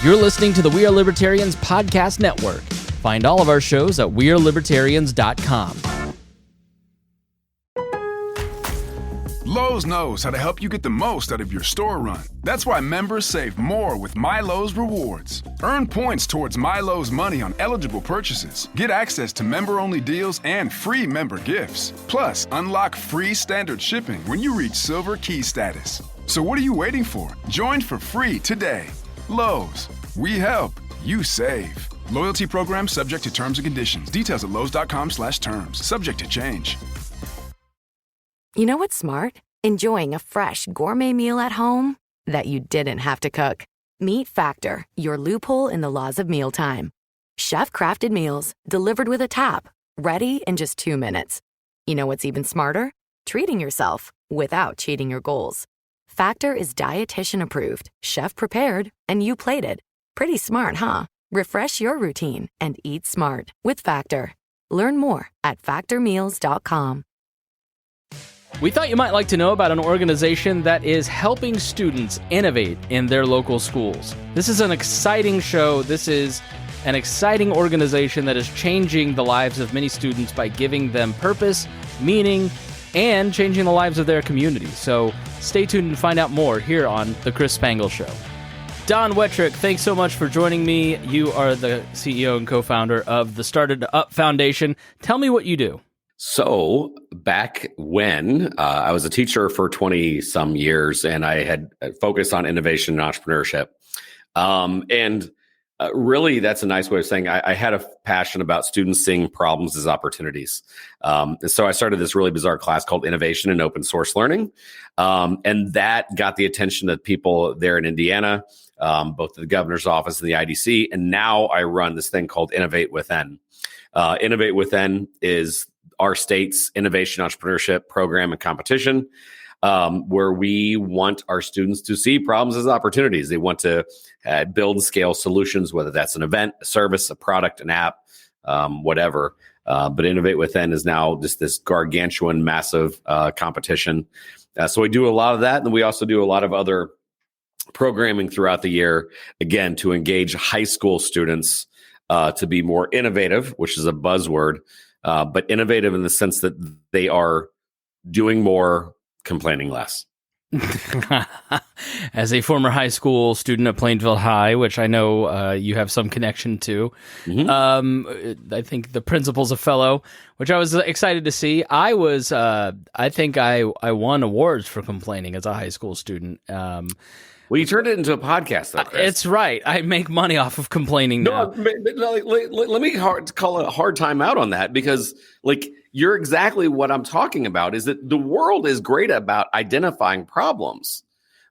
You're listening to the We Are Libertarians Podcast Network. Find all of our shows at wearelibertarians.com. Lowe's knows how to help you get the most out of your store run. That's why members save more with MyLowe's Rewards. Earn points towards MyLowe's money on eligible purchases. Get access to member-only deals and free member gifts. Plus, unlock free standard shipping when you reach Silver Key status. So what are you waiting for? Join for free today. Lowe's. We help. You save. Loyalty program subject to terms and conditions. Details at lowes.com/terms. Subject to change. You know what's smart? Enjoying a fresh gourmet meal at home that you didn't have to cook. Meet Factor, your loophole in the laws of mealtime. Chef-crafted meals delivered with a tap, ready in just 2 minutes. You know what's even smarter? Treating yourself without cheating your goals. Factor is dietitian approved, chef prepared, and you plated. Pretty smart, huh? Refresh your routine and eat smart with Factor. Learn more at factormeals.com. We thought you might like to know about an organization that is helping students innovate in their local schools. This is an exciting show. This is an exciting organization that is changing the lives of many students by giving them purpose, meaning, and changing the lives of their community. So stay tuned and find out more here on The Chris Spangle Show. Don Wettrick, thanks so much for joining me. You are the CEO and co-founder of the Started Up Foundation. Tell me what you do. So back when I was a teacher for 20 some years, and I had focused on innovation and entrepreneurship. Really, that's a nice way of saying I had a passion about students seeing problems as opportunities. So I started this really bizarre class called Innovation and Open Source Learning. And that got the attention of people there in Indiana, both the governor's office and the IDC. And now I run this thing called Innovate Within. Innovate Within is our state's innovation entrepreneurship program and competition, where we want our students to see problems as opportunities. They want to build and scale solutions, whether that's an event, a service, a product, an app, whatever. But Innovate Within is now just this gargantuan, massive competition. So we do a lot of that. And we also do a lot of other programming throughout the year, again, to engage high school students to be more innovative, which is a buzzword, but innovative in the sense that they are doing more, complaining less. As a former high school student at Plainfield High, which I know you have some connection to, I think the principal's a fellow, which I was excited to see. I think I won awards for complaining as a high school student. Well, you turned it into a podcast, though, Chris. It's right. I make money off of complaining now. Let me call a hard time out on that, because you're exactly what I'm talking about, is that the world is great about identifying problems,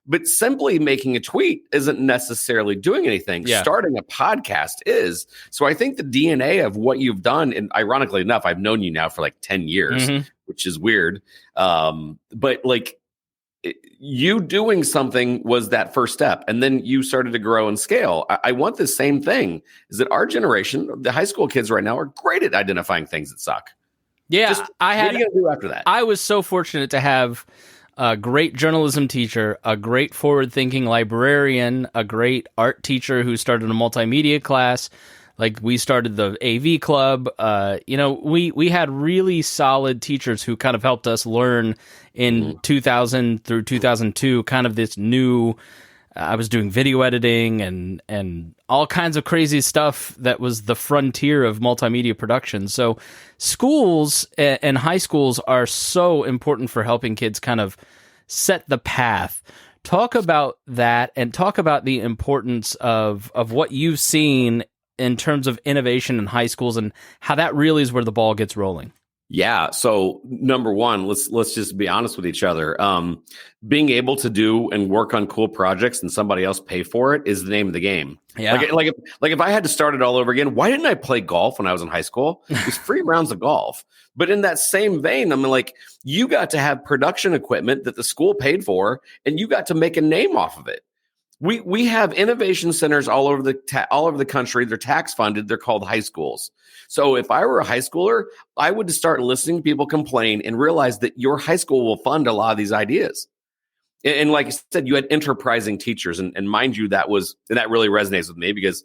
but simply making a tweet isn't necessarily doing anything. Yeah. Starting a podcast is. So I think the DNA of what you've done, and ironically enough, I've known you now for 10 years, which is weird. But you doing something was that first step, and then you started to grow and scale. I want the same thing, is that our generation, the high school kids right now, are great at identifying things that suck. Yeah. What are you going to do after that? I was so fortunate to have a great journalism teacher, a great forward-thinking librarian, a great art teacher who started a multimedia class. We started the AV club. We had really solid teachers who kind of helped us learn in 2000 through 2002, kind of this new, I was doing video editing and all kinds of crazy stuff that was the frontier of multimedia production. So schools and high schools are so important for helping kids kind of set the path. Talk about that, and talk about the importance of what you've seen in terms of innovation in high schools and how that really is where the ball gets rolling. Yeah. So number one, let's just be honest with each other. Being able to do and work on cool projects and somebody else pay for it is the name of the game. Yeah. If I had to start it all over again, why didn't I play golf when I was in high school? It was free rounds of golf. But in that same vein, you got to have production equipment that the school paid for, and you got to make a name off of it. We have innovation centers all over the country. They're tax funded. They're called high schools. So if I were a high schooler, I would start listening to people complain and realize that your high school will fund a lot of these ideas. And like you said, you had enterprising teachers. And mind you, that really resonates with me because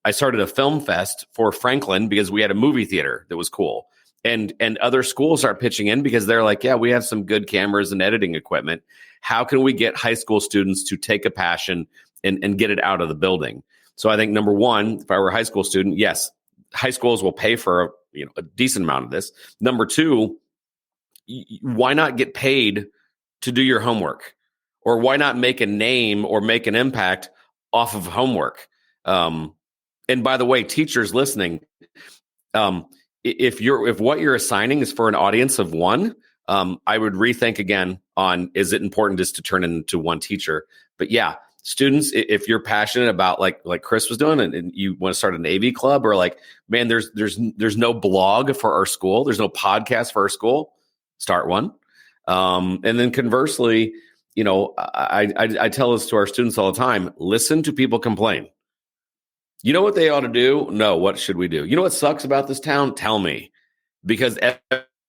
I started a film fest for Franklin because we had a movie theater that was cool. And other schools start pitching in because they're like, yeah, we have some good cameras and editing equipment. How can we get high school students to take a passion and get it out of the building? So I think number one, if I were a high school student, yes, high schools will pay for a decent amount of this. Number two, why not get paid to do your homework? Or why not make a name or make an impact off of homework? And by the way, teachers listening, if what you're assigning is for an audience of one, I would rethink again on, is it important just to turn into one teacher? But yeah, students, if you're passionate about like Chris was doing and you want to start an AV club, or like, man, there's no blog for our school. There's no podcast for our school. Start one. And then conversely, I tell this to our students all the time, listen to people complain. You know what they ought to do? No, what should we do? You know what sucks about this town? Tell me. Because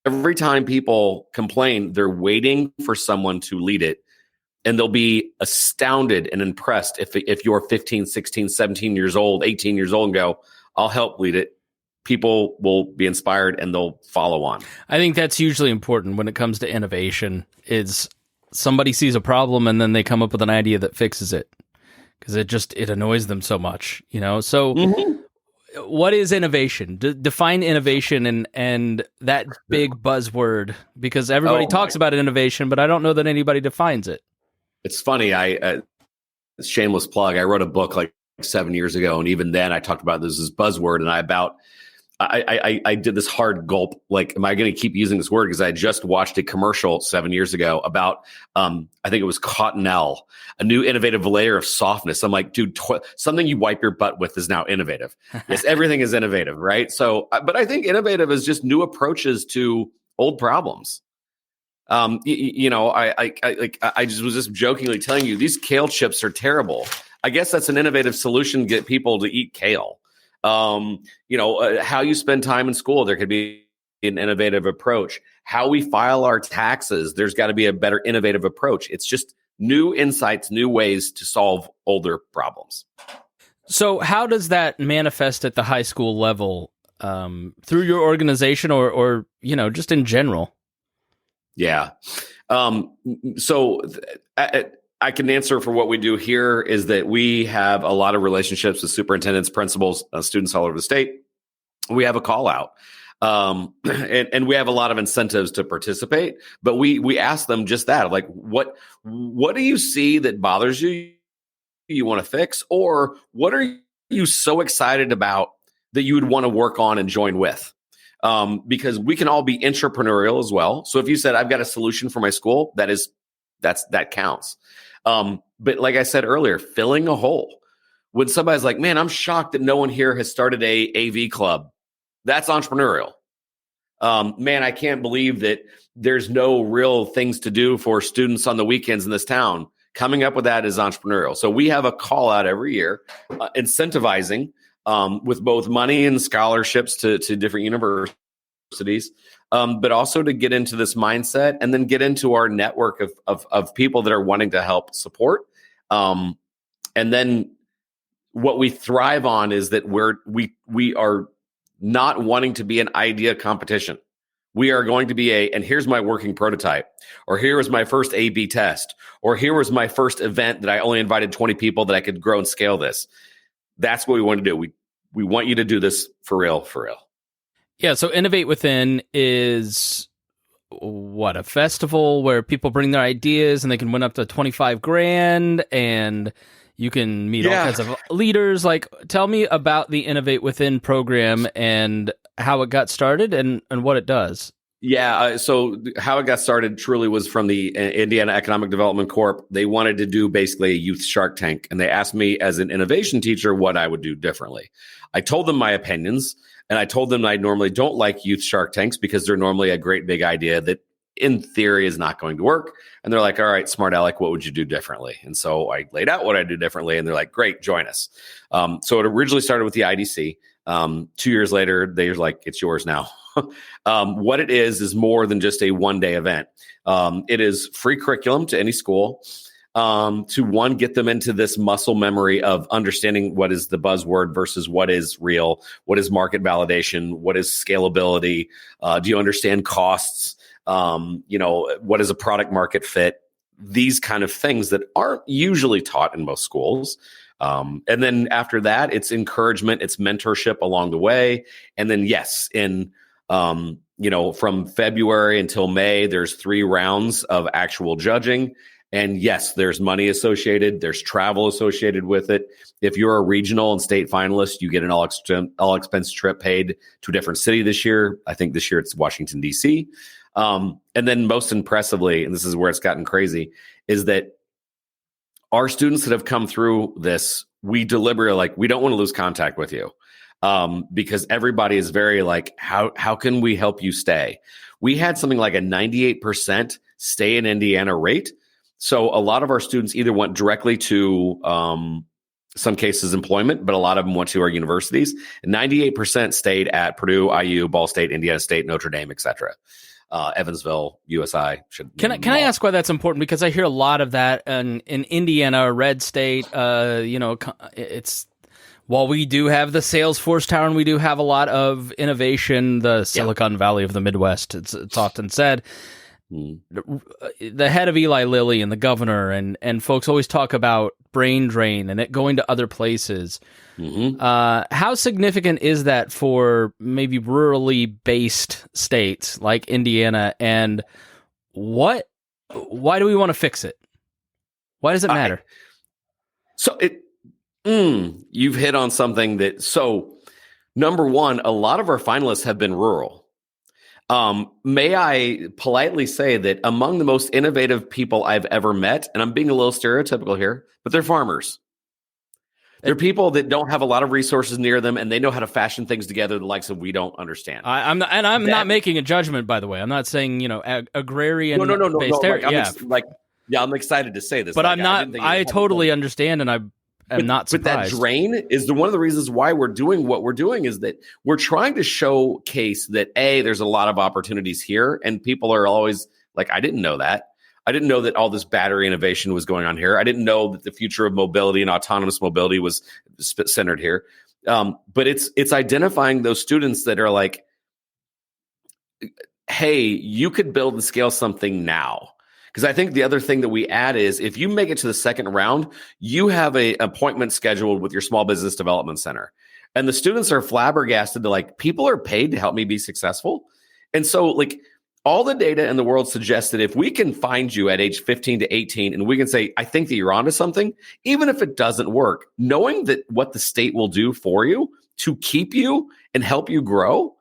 every time people complain, they're waiting for someone to lead it. And they'll be astounded and impressed if you're 15, 16, 17 years old, 18 years old and go, I'll help lead it. People will be inspired and they'll follow on. I think that's hugely important when it comes to innovation, is somebody sees a problem and then they come up with an idea that fixes it, because it annoys them so much, So what is innovation? Define innovation and that big buzzword, because everybody talks about innovation, but I don't know that anybody defines it. It's funny. Shameless plug. I wrote a book like 7 years ago. And even then I talked about this buzzword, and I did this hard gulp. Like, am I going to keep using this word? Because I just watched a commercial 7 years ago about, I think it was Cottonelle, a new innovative layer of softness. I'm like, dude, something you wipe your butt with is now innovative. Yes, everything is innovative, right? So, but I think innovative is just new approaches to old problems. I just was just jokingly telling you these kale chips are terrible. I guess that's an innovative solution to get people to eat kale. How you spend time in school, there could be an innovative approach. How we file our taxes, there's got to be a better innovative approach. It's just new insights, new ways to solve older problems. So how does that manifest at the high school level, through your organization or just in general? Yeah. I can answer for what we do here is that we have a lot of relationships with superintendents, principals, students all over the state. We have a call out, and we have a lot of incentives to participate. But we ask them just that, like, what do you see that bothers you? You want to fix, or what are you so excited about that you would want to work on and join with? Because we can all be entrepreneurial as well. So if you said, I've got a solution for my school, that counts. But like I said earlier, filling a hole. When somebody's like, man, I'm shocked that no one here has started a AV club. That's entrepreneurial. Man, I can't believe that there's no real things to do for students on the weekends in this town. Coming up with that is entrepreneurial. So we have a call out every year, incentivizing with both money and scholarships to different universities, but also to get into this mindset and then get into our network of people that are wanting to help support. And then what we thrive on is that we are not wanting to be an idea competition. We are going to be and here's my working prototype, or here was my first A/B test, or here was my first event that I only invited 20 people that I could grow and scale this. That's what we want to do. We want you to do this for real, for real. Yeah. So Innovate Within is a festival where people bring their ideas and they can win up to 25 grand and you can meet all kinds of leaders. Like, tell me about the Innovate Within program and how it got started and what it does. Yeah. So how it got started truly was from the Indiana Economic Development Corp. They wanted to do basically a youth Shark Tank. And they asked me as an innovation teacher what I would do differently. I told them my opinions, and I told them I normally don't like youth Shark Tanks because they're normally a great big idea that in theory is not going to work. And they're like, all right, smart Alec, what would you do differently? And so I laid out what I do differently. And they're like, great, join us. So it originally started with the IDC. 2 years later, they're like, it's yours now. What it is more than just a one-day event. It is free curriculum to any school. to one, get them into this muscle memory of understanding what is the buzzword versus what is real, what is market validation, what is scalability, do you understand costs, what is a product market fit, these kind of things that aren't usually taught in most schools. And then after that, it's encouragement, it's mentorship along the way. And then yes, from February until May, there's 3 rounds of actual judging. And yes, there's money associated. There's travel associated with it. If you're a regional and state finalist, you get an all expense trip paid to a different city this year. I think this year it's Washington, D.C. And then most impressively, and this is where it's gotten crazy, is that our students that have come through this, we deliberately we don't want to lose contact with you. Because everybody is very how can we help you stay? We had something like a 98% stay in Indiana rate. So a lot of our students either went directly to some cases employment, but a lot of them went to our universities. And 98% stayed at Purdue, IU, Ball State, Indiana State, Notre Dame, etc. Evansville, USI. Can I ask why that's important? Because I hear a lot of that in Indiana, a red state. It's while we do have the Salesforce Tower and we do have a lot of innovation, the Silicon Valley of the Midwest, it's often said. The head of Eli Lilly and the governor and folks always talk about brain drain and it going to other places. How significant is that for maybe rurally based states like Indiana? And why do we want to fix it? Why does it matter? You've hit on something number one, a lot of our finalists have been rural. May I politely say that among the most innovative people I've ever met, and I'm being a little stereotypical here, but they're farmers. They're people that don't have a lot of resources near them, and they know how to fashion things together the likes of we don't understand. I'm not making a judgment, by the way. I'm not saying agrarian. No. Based area. I'm excited to say this, but I'm not. I totally understand, and I'm not surprised. But that drain is one of the reasons why we're doing what we're doing is that we're trying to showcase that there's a lot of opportunities here, and people are always like, I didn't know that. I didn't know that all this battery innovation was going on here. I didn't know that the future of mobility and autonomous mobility was centered here. But it's identifying those students that are like, hey, you could build and scale something now. Because I think the other thing that we add is if you make it to the second round, you have an appointment scheduled with your small business development center. And the students are flabbergasted to people are paid to help me be successful. And so all the data in the world suggests that if we can find you at age 15 to 18 and we can say, I think that you're onto something, even if it doesn't work, knowing that what the state will do for you to keep you and help you grow,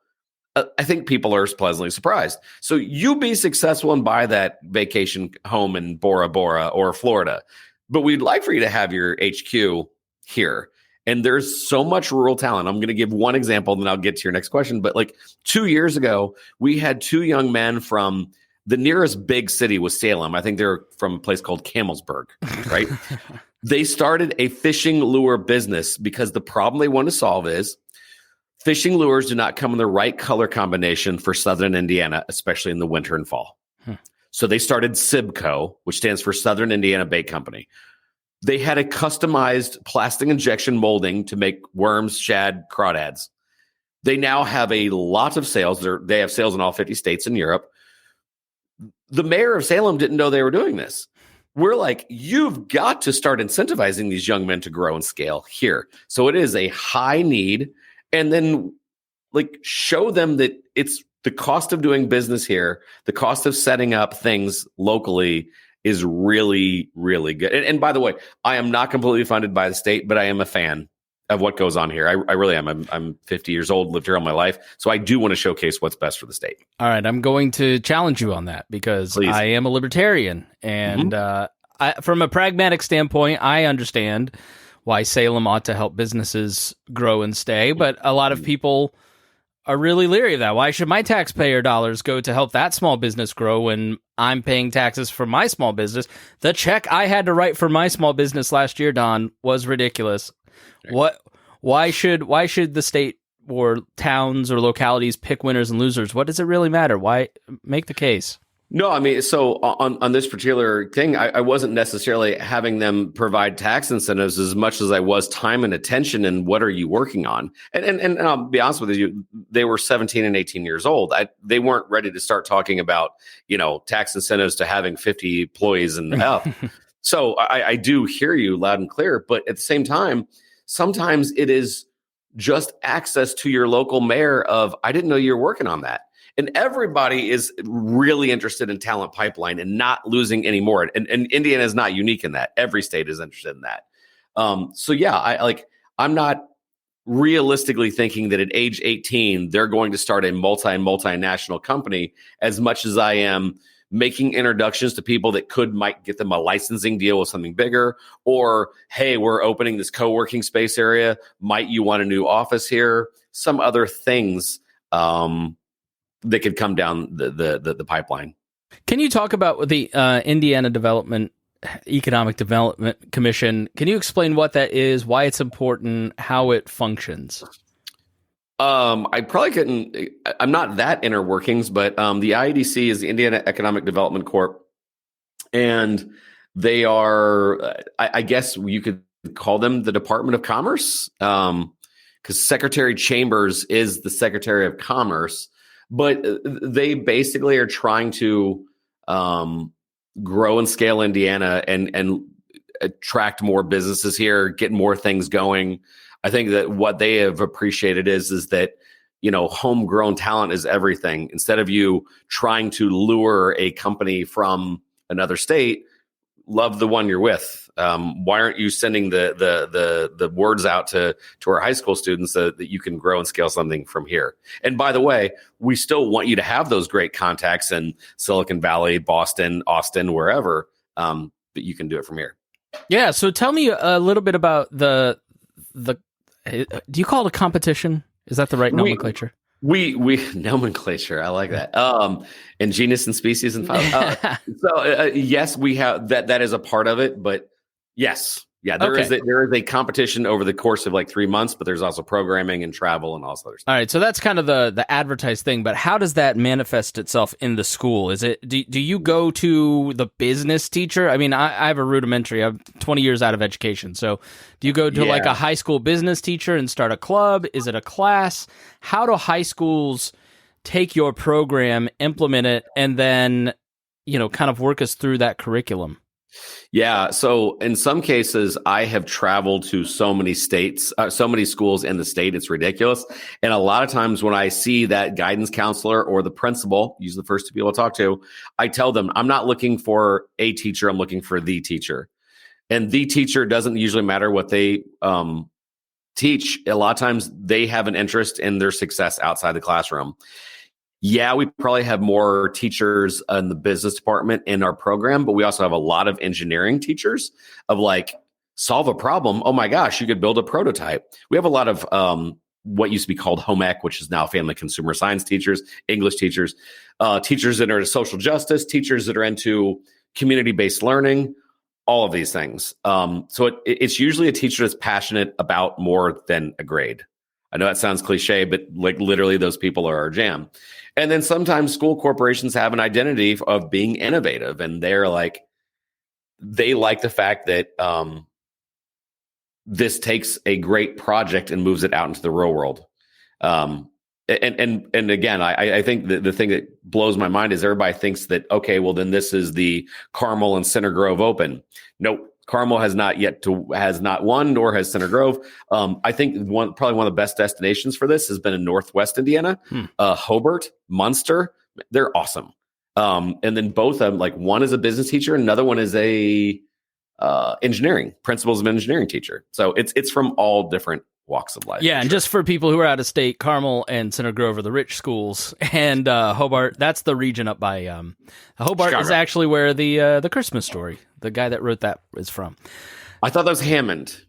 I think people are pleasantly surprised. So you be successful and buy that vacation home in Bora Bora or Florida, but we'd like for you to have your HQ here. And there's so much rural talent. I'm going to give one example, then I'll get to your next question. But 2 years ago, we had 2 young men from the nearest big city was Salem. I think they're from a place called Camelsburg, right? They started a fishing lure business because the problem they want to solve is fishing lures do not come in the right color combination for Southern Indiana, especially in the winter and fall. So they started SIBCO, which stands for Southern Indiana Bait Company. They had a customized plastic injection molding to make worms, shad, crawdads. They now have a lot of sales. They have sales in all 50 states in Europe. The mayor of Salem didn't know they were doing this. We're like, you've got to start incentivizing these young men to grow and scale here. So it is a high need. And then show them that it's the cost of doing business here, the cost of setting up things locally is really, really good. And by the way, I am not completely funded by the state, but I am a fan of what goes on here. I really am. I'm 50 years old, lived here all my life. So I do want to showcase what's best for the state. All right. I'm going to challenge you on that because Please. I am a libertarian. And from a pragmatic standpoint, I understand why Salem ought to help businesses grow and stay. But a lot of people are really leery of that. Why should my taxpayer dollars go to help that small business grow when I'm paying taxes for my small business? The check I had to write for my small business last year, Don, was ridiculous. Why should the state or towns or localities pick winners and losers? What does it really matter? Why make the case? No, I mean, so on this particular thing, I wasn't necessarily having them provide tax incentives as much as I was time and attention and what are you working on? And I'll be honest with you, they were 17 and 18 years old. They weren't ready to start talking about, tax incentives to having 50 employees and up. So I do hear you loud and clear, but at the same time, sometimes it is just access to your local mayor of, I didn't know you were working on that. And everybody is really interested in talent pipeline and not losing any more. And Indiana is not unique in that. Every state is interested in that. So yeah, I'm not realistically thinking that at age 18, they're going to start a multinational company as much as I am making introductions to people that might get them a licensing deal with something bigger, or, hey, we're opening this co-working space area. Might you want a new office here? Some other things, that could come down the pipeline. Can you talk about the Indiana Economic Development Commission? Can you explain what that is, why it's important, how it functions? I probably couldn't. I'm not that inner workings, but the IEDC is the Indiana Economic Development Corp, and they are, I guess you could call them the Department of Commerce, because Secretary Chambers is the Secretary of Commerce. But they basically are trying to grow and scale Indiana and attract more businesses here, get more things going. I think that what they have appreciated is that, homegrown talent is everything. Instead of you trying to lure a company from another state, love the one you're with. Why aren't you sending the words out to our high school students so that you can grow and scale something from here? And by the way, we still want you to have those great contacts in Silicon Valley, Boston, Austin, wherever, but you can do it from here. Yeah. So tell me a little bit about the. Do you call it a competition? Is that the right nomenclature? We nomenclature. I like that. And genus and species and yes, we have that. That is a part of it. But yes, yeah, there is a competition over the course of like 3 months. But there's also programming and travel and all this other stuff. All right, so that's kind of the advertised thing. But how does that manifest itself in the school? Is it do you go to the business teacher? I mean, I have a rudimentary. I'm 20 years out of education, so do you go to like a high school business teacher and start a club? Is it a class? How do high schools take your program, implement it, and then kind of work us through that curriculum? Yeah. So in some cases, I have traveled to so many states, so many schools in the state, it's ridiculous. And a lot of times when I see that guidance counselor or the principal, usually the first two people I talk to, I tell them, I'm not looking for a teacher, I'm looking for the teacher. And the teacher doesn't usually matter what they teach. A lot of times they have an interest in their success outside the classroom. Yeah, we probably have more teachers in the business department in our program, but we also have a lot of engineering teachers of like, solve a problem. Oh my gosh, you could build a prototype. We have a lot of what used to be called home ec, which is now family consumer science teachers, English teachers, teachers that are into social justice, teachers that are into community-based learning, all of these things. So it's usually a teacher that's passionate about more than a grade. I know that sounds cliche, but like literally those people are our jam. And then sometimes school corporations have an identity of being innovative, and they like the fact that this takes a great project and moves it out into the real world. And again, I think the thing that blows my mind is everybody thinks that, okay, well then this is the Carmel and Center Grove Open. Nope. Carmel has not won, nor has Center Grove. I think probably one of the best destinations for this has been in Northwest Indiana, Hobart, Munster. They're awesome. And then both of them, like one is a business teacher, another one is a principles of engineering teacher. So it's from all different walks of life. Yeah, and just for people who are out of state, Carmel and Center Grove are the rich schools, and Hobart, that's the region up by Hobart Chicago. Is actually where the Christmas Story, the guy that wrote that, is from. I thought that was Hammond.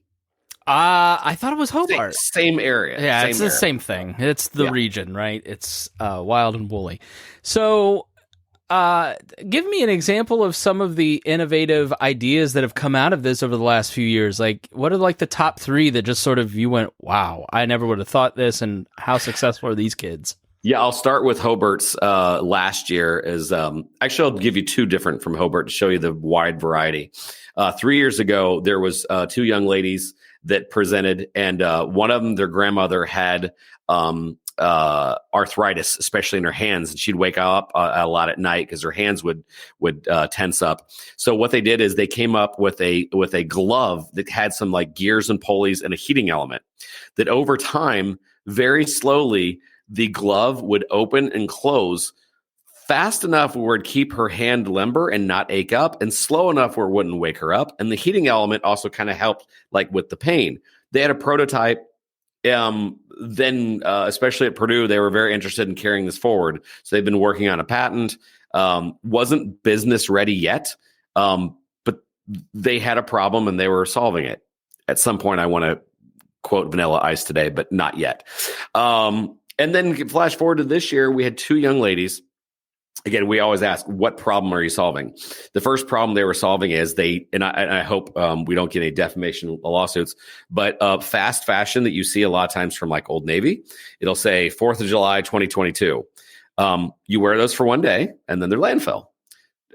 I thought it was Hobart. Same area. Yeah, it's the same thing. It's the region, right? It's wild and woolly. So give me an example of some of the innovative ideas that have come out of this over the last few years. Like, what are like the top three that just sort of you went, wow, I never would have thought this, and how successful are these kids? Yeah, I'll start with Hobart's last year. Actually, I'll give you two different from Hobart to show you the wide variety. 3 years ago, there was two young ladies that presented, and one of them, their grandmother had arthritis, especially in her hands, and she'd wake up a lot at night because her hands would tense up. So what they did is they came up with a glove that had some like gears and pulleys and a heating element that over time, very slowly, the glove would open and close fast enough where it would keep her hand limber and not ache up, and slow enough where it wouldn't wake her up. And the heating element also kind of helped like with the pain. They had a prototype. Then especially at Purdue, they were very interested in carrying this forward. So they've been working on a patent. Wasn't business ready yet, but they had a problem and they were solving it. At some point, I want to quote Vanilla Ice today, but not yet. And then flash forward to this year, we had two young ladies. Again, we always ask, what problem are you solving? The first problem they were solving is I hope we don't get any defamation lawsuits, but fast fashion that you see a lot of times from like Old Navy, it'll say 4th of July, 2022. You wear those for one day and then they're landfill,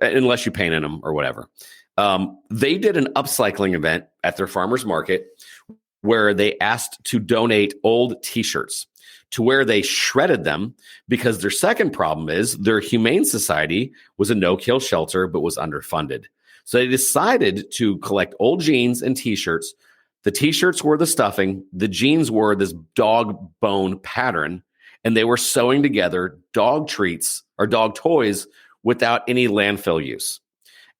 unless you paint in them or whatever. They did an upcycling event at their farmer's market where they asked to donate old T-shirts, to where they shredded them, because their second problem is their humane society was a no-kill shelter but was underfunded. So they decided to collect old jeans and T-shirts. The T-shirts were the stuffing. The jeans were this dog bone pattern, and they were sewing together dog treats or dog toys without any landfill use.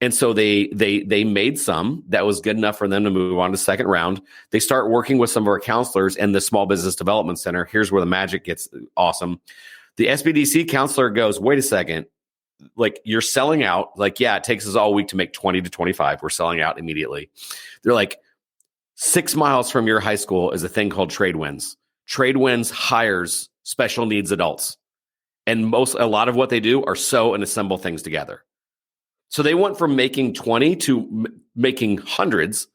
And so they made some that was good enough for them to move on to second round. They start working with some of our counselors and the Small Business Development Center. Here's where the magic gets awesome. The SBDC counselor goes, wait a second, like you're selling out. Like, yeah, it takes us all week to make 20 to 25. We're selling out immediately. They're like, 6 miles from your high school is a thing called Tradewinds. Tradewinds hires special needs adults. And a lot of what they do are sew and assemble things together. So they went from making 20 to making hundreds.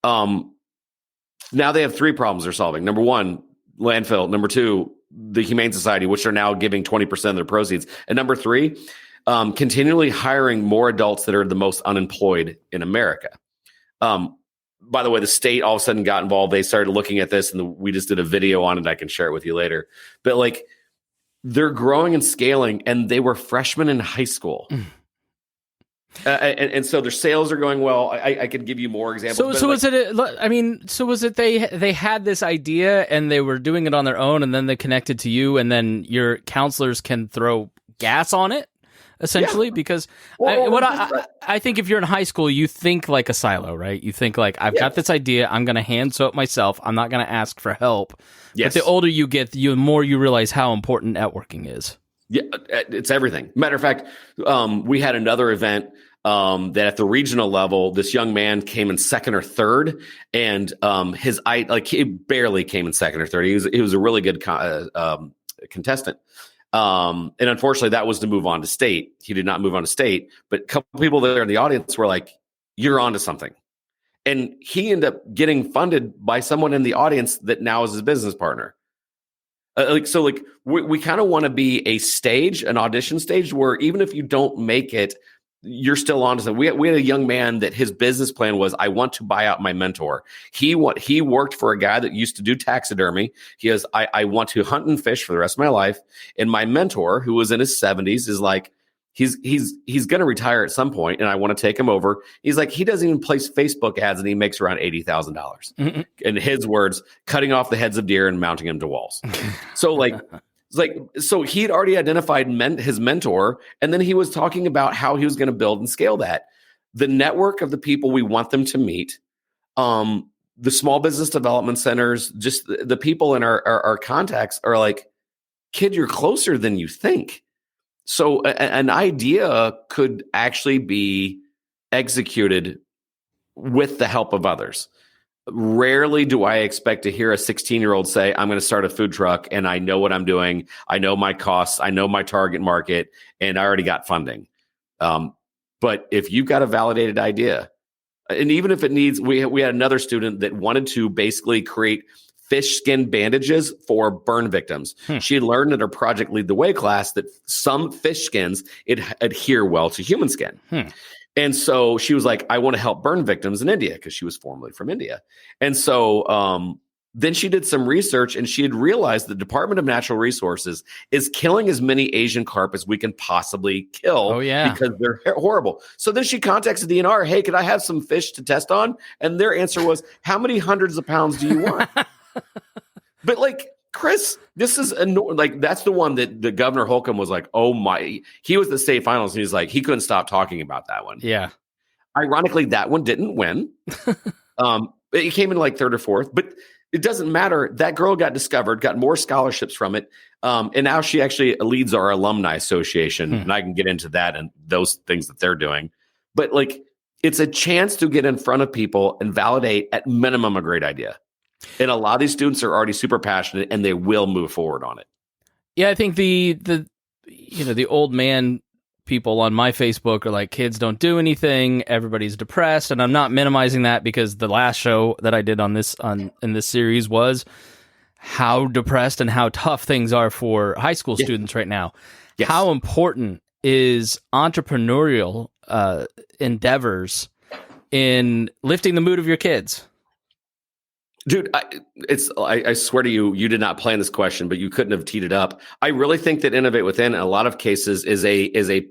Now they have three problems they're solving. Number one, landfill. Number two, the Humane Society, which are now giving 20% of their proceeds. And number three, continually hiring more adults that are the most unemployed in America. By the way, the state all of a sudden got involved. They started looking at this, and we just did a video on it. I can share it with you later. But like, they're growing and scaling, and they were freshmen in high school. And so their sales are going well. I could give you more examples. So was it they had this idea and they were doing it on their own, and then they connected to you, and then your counselors can throw gas on it, essentially? Yeah. Because I think if you're in high school, you think like a silo, right? You think like, I've got this idea, I'm going to hand sew it myself. I'm not going to ask for help. Yes. But the older you get, the more you realize how important networking is. Yeah, it's everything. Matter of fact, we had another event that at the regional level, this young man came in second or third, and he barely came in second or third. He was a really good contestant, and unfortunately, that was to move on to state. He did not move on to state, but a couple people there in the audience were like, "You're onto something," and he ended up getting funded by someone in the audience that now is his business partner. We kind of want to be an audition stage where even if you don't make it, you're still on to something. We had a young man that his business plan was, I want to buy out my mentor. He worked for a guy that used to do taxidermy. I want to hunt and fish for the rest of my life. And my mentor, who was in his 70s, is like, he's going to retire at some point, and I want to take him over. He's like, he doesn't even place Facebook ads, and he makes around $80,000. Mm-hmm. In his words, cutting off the heads of deer and mounting them to walls. So he had already identified his mentor, and then he was talking about how he was going to build and scale that. The network of the people we want them to meet, the small business development centers, just the people in our contacts are like, kid, you're closer than you think. So an idea could actually be executed with the help of others. Rarely do I expect to hear a 16-year-old say, I'm going to start a food truck and I know what I'm doing. I know my costs. I know my target market, and I already got funding. But if you've got a validated idea, and even if it needs, we had another student that wanted to basically create fish skin bandages for burn victims. She had learned in her Project Lead the Way class that some fish skins adhere well to human skin. And so she was like, I want to help burn victims in India, because she was formerly from India. And so then she did some research, and she had realized the Department of Natural Resources is killing as many Asian carp as we can possibly kill because they're horrible. So then she contacted the DNR. Hey, could I have some fish to test on? And their answer was, how many hundreds of pounds do you want? But like, Chris, this is like, that's the one that the Governor Holcomb was like, oh my, he was the state finals, and he's like, he couldn't stop talking about that one. Yeah. Ironically, that one didn't win. It came in like third or fourth, but it doesn't matter. That girl got discovered, got more scholarships from it. And now she actually leads our alumni association. And I can get into that and those things that they're doing. But like, it's a chance to get in front of people and validate at minimum a great idea. And a lot of these students are already super passionate, and they will move forward on it. Yeah, I think the old man people on my Facebook are like, kids don't do anything, everybody's depressed, and I'm not minimizing that, because the last show that I did in this series was how depressed and how tough things are for high school students right now. Yes. How important is entrepreneurial endeavors in lifting the mood of your kids? Dude, I swear to you, you did not plan this question, but you couldn't have teed it up. I really think that Innovate Within, in a lot of cases, is a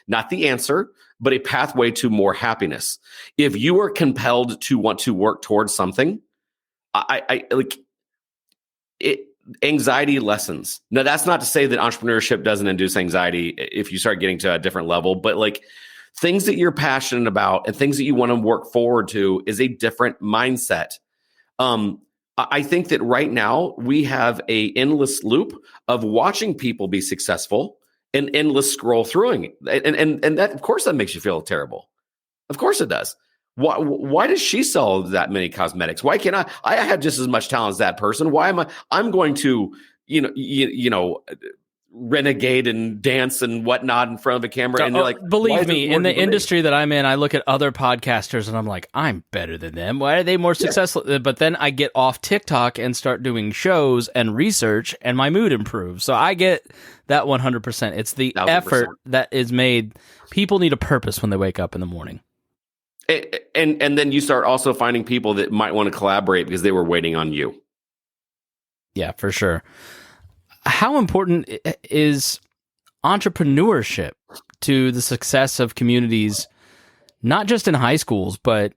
not the answer, but a pathway to more happiness. If you are compelled to want to work towards something, I like it. Anxiety lessens. Now, that's not to say that entrepreneurship doesn't induce anxiety if you start getting to a different level, but like, things that you're passionate about and things that you want to work forward to is a different mindset. I think that right now we have a endless loop of watching people be successful and endless scroll through it. And that, of course, that makes you feel terrible. Of course it does. Why does she sell that many cosmetics? Why can't I have just as much talent as that person? Why am I'm going to, renegade and dance and whatnot in front of a camera? And they're like, believe me, in the industry that I'm in, I look at other podcasters and I'm like, I'm better than them. Why are they more successful? But then I get off TikTok and start doing shows and research, and my mood improves. So I get that 100%. It's the 1,000%. Effort that is made. People need a purpose when they wake up in the morning. And then you start also finding people that might want to collaborate because they were waiting on you. Yeah, for sure. How important is entrepreneurship to the success of communities, not just in high schools, but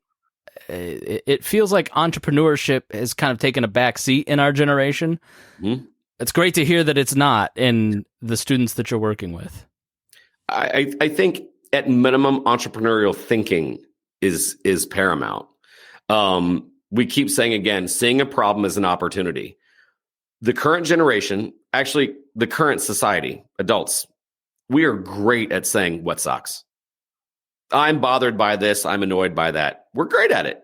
it feels like entrepreneurship has kind of taken a back seat in our generation. Mm-hmm. It's great to hear that it's not in the students that you're working with. I think at minimum, entrepreneurial thinking is paramount. We keep saying, again, seeing a problem as an opportunity. The current generation, actually the current society, adults, we are great at saying what sucks. I'm bothered by this. I'm annoyed by that. We're great at it.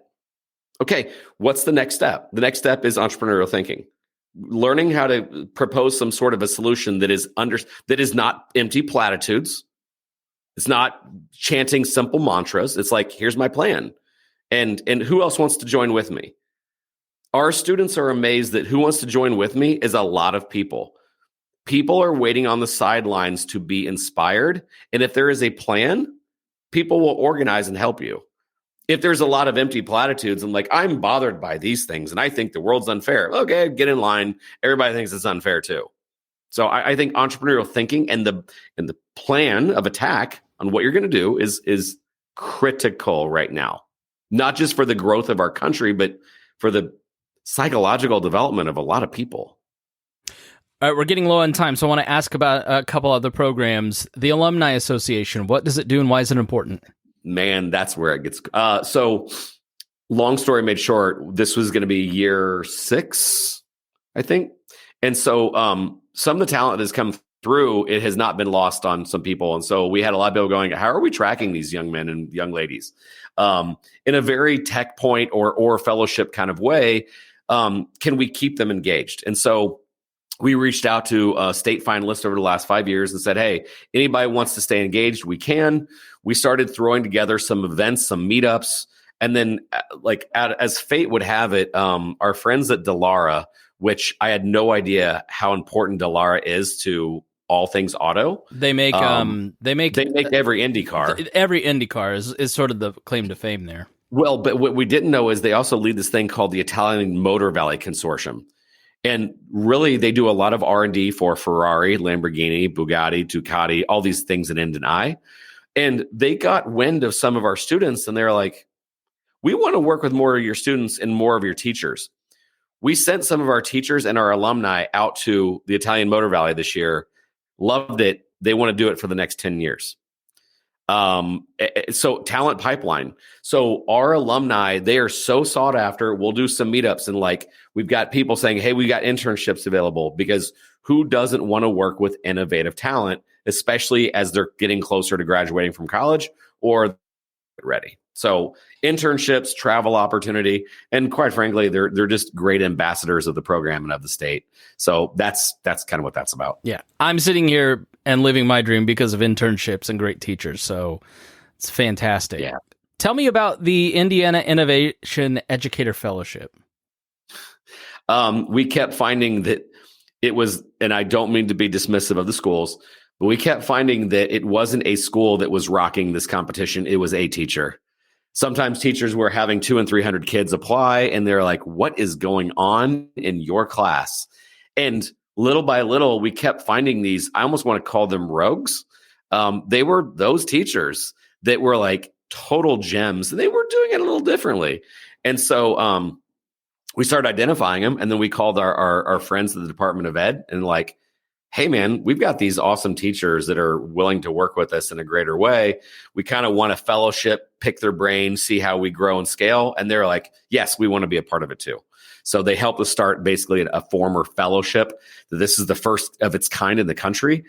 Okay, what's the next step? The next step is entrepreneurial thinking. Learning how to propose some sort of a solution that is not empty platitudes. It's not chanting simple mantras. It's like, here's my plan. And who else wants to join with me? Our students are amazed that who wants to join with me is a lot of people. People are waiting on the sidelines to be inspired. And if there is a plan, people will organize and help you. If there's a lot of empty platitudes and like, I'm bothered by these things and I think the world's unfair. Okay, get in line. Everybody thinks it's unfair too. So I think entrepreneurial thinking and the plan of attack on what you're going to do is critical right now. Not just for the growth of our country, but for the psychological development of a lot of people. All right, we're getting low on time, so I want to ask about a couple other programs. The Alumni Association, what does it do and why is it important? Man, that's where it gets... So, long story made short, this was going to be year 6, I think. And so some of the talent that has come through, it has not been lost on some people. And so we had a lot of people going, how are we tracking these young men and young ladies? In a very tech point or fellowship kind of way, can we keep them engaged? And so we reached out to state finalists over the last 5 years and said, hey, anybody wants to stay engaged, we can. We started throwing together some events, some meetups. And then as fate would have it, our friends at Delara which I had no idea how important Dallara is to all things auto. They make every Indy car. Every Indy car is sort of the claim to fame there. Well, but what we didn't know is they also lead this thing called the Italian Motor Valley Consortium. And really, they do a lot of R&D for Ferrari, Lamborghini, Bugatti, Ducati, all these things in end and eye. And they got wind of some of our students, and they're like, we want to work with more of your students and more of your teachers. We sent some of our teachers and our alumni out to the Italian Motor Valley this year, loved it. They want to do it for the next 10 years. So talent pipeline. So our alumni, they are so sought after. We'll do some meetups and like, we've got people saying, hey, we got internships available, because who doesn't want to work with innovative talent, especially as they're getting closer to graduating from college or ready. So internships, travel opportunity, and quite frankly, they're just great ambassadors of the program and of the state. So that's kind of what that's about. Yeah. I'm sitting here and living my dream because of internships and great teachers. So it's fantastic. Yeah. Tell me about the Indiana Innovation Educator Fellowship. We kept finding that it was, and I don't mean to be dismissive of the schools, but we kept finding that it wasn't a school that was rocking this competition. It was a teacher. Sometimes teachers were having 200 and 300 kids apply, and they're like, what is going on in your class? And little by little, we kept finding these, I almost want to call them rogues. They were those teachers that were like total gems, and they were doing it a little differently. And so we started identifying them, and then we called our friends at the Department of Ed and like, hey, man, we've got these awesome teachers that are willing to work with us in a greater way. We kind of want a fellowship, pick their brain, see how we grow and scale. And they're like, yes, we want to be a part of it too. So they helped us start basically a former fellowship. This is the first of its kind in the country.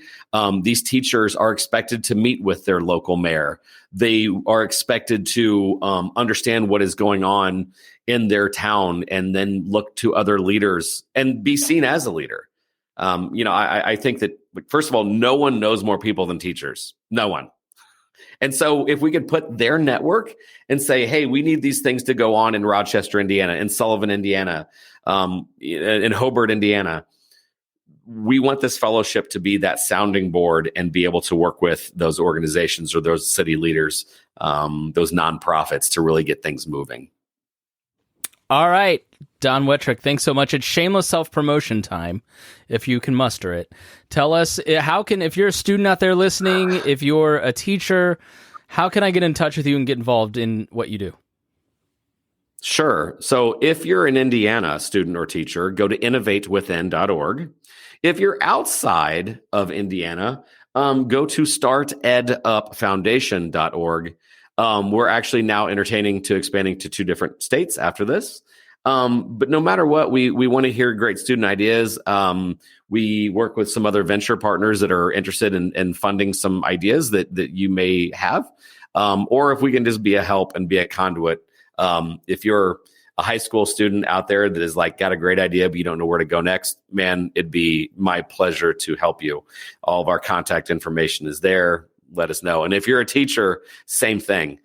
These teachers are expected to meet with their local mayor. They are expected to understand what is going on in their town and then look to other leaders and be seen as a leader. I think that, first of all, no one knows more people than teachers. No one. And so if we could put their network and say, hey, we need these things to go on in Rochester, Indiana, in Sullivan, Indiana, in Hobart, Indiana, we want this fellowship to be that sounding board and be able to work with those organizations or those city leaders, those nonprofits to really get things moving. All right, Don Wettrick, thanks so much. It's shameless self-promotion time, if you can muster it. Tell us, if you're a student out there listening, if you're a teacher, how can I get in touch with you and get involved in what you do? Sure. So if you're an Indiana student or teacher, go to innovatewithin.org. If you're outside of Indiana, go to startedupfoundation.org. We're actually now entertaining to expanding to 2 different states after this. But no matter what, we want to hear great student ideas. We work with some other venture partners that are interested in funding some ideas that you may have. Or if we can just be a help and be a conduit. If you're a high school student out there that is like got a great idea, but you don't know where to go next, man, it'd be my pleasure to help you. All of our contact information is there. Let us know. And if you're a teacher, same thing.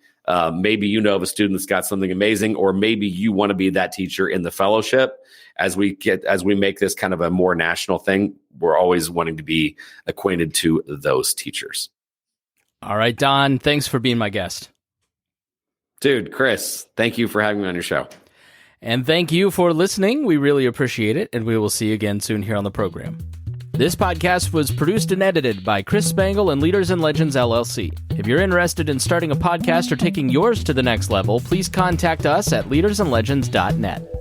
Maybe you know of a student that's got something amazing, or maybe you want to be that teacher in the fellowship. As we make this kind of a more national thing, we're always wanting to be acquainted to those teachers. All right, Don, thanks for being my guest. Dude, Chris, thank you for having me on your show. And thank you for listening. We really appreciate it, and we will see you again soon here on the program. This podcast was produced and edited by Chris Spangle and Leaders and Legends, LLC. If you're interested in starting a podcast or taking yours to the next level, please contact us at leadersandlegends.net.